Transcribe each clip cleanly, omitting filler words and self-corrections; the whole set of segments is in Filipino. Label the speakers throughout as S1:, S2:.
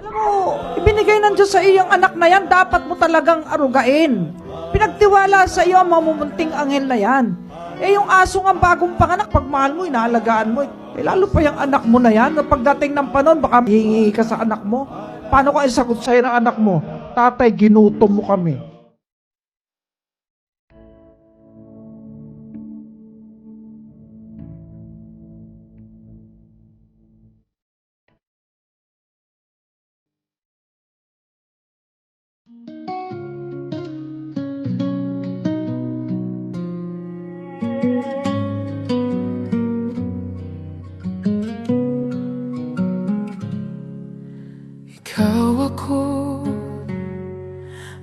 S1: Alam mo, ibinigay ng Diyos sa iyong anak na yan, dapat mo talagang arugain. Pinagtiwala sa iyo ang mamumunting anghel na yan. Eh yung aso nga bagong panganak, pag mahal mo, inaalagaan mo. Eh lalo pa yung anak mo na yan, na pagdating ng panon, baka hihingi ka sa anak mo. Paano ko isagot sa'yo ng anak mo? Tatay, ginutom mo kami.
S2: Ikaw ako,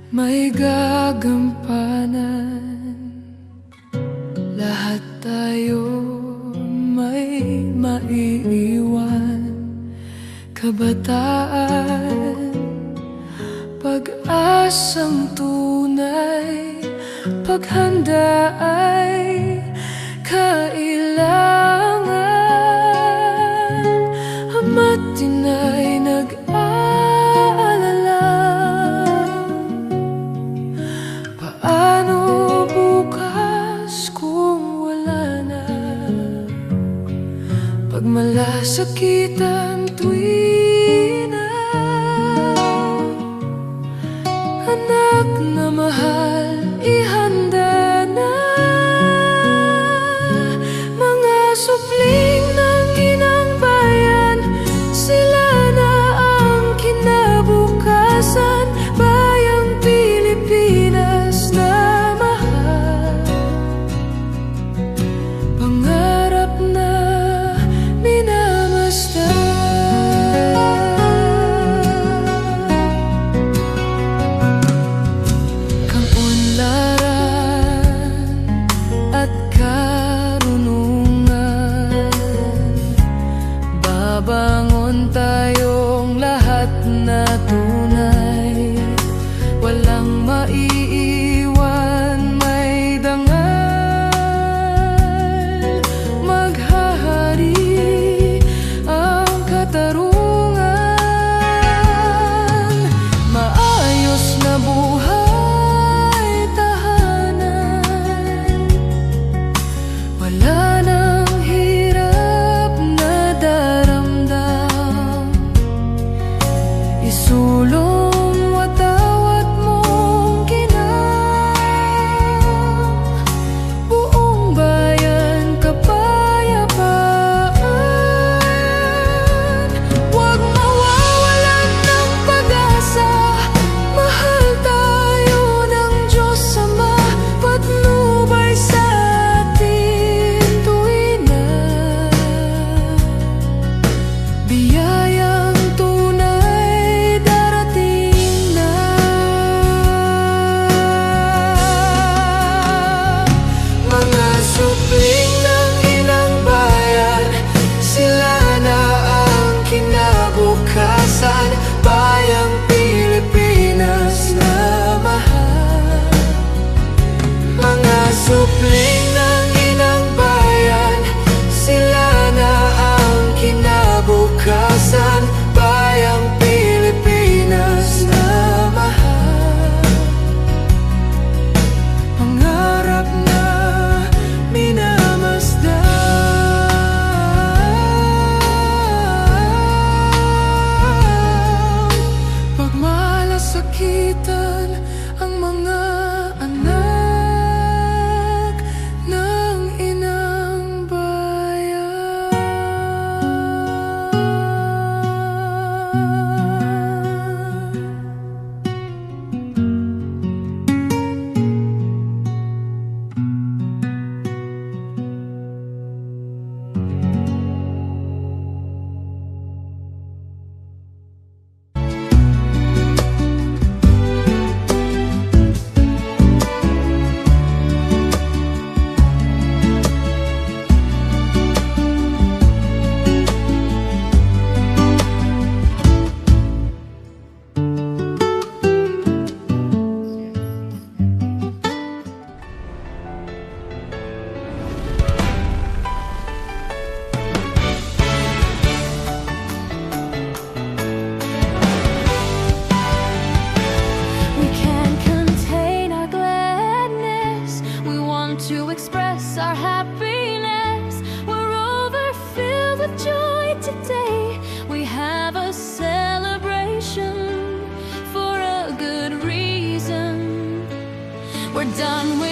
S2: may gagampanan. Lahat tayo may maiiwan. Kabataan, pag-asang tunay, paghanda ay kailangan. Ama't tina'y nag-aalala, paano bukas kung wala na? Pagmalasakitan tuwi na, anak na mahal, ihanda na mga supling ng inang bayan. Sila na ang kinabukasan, bayang Pilipinas na mahal. Pangarap na minamasdan. a celebration for a good reason. We're done with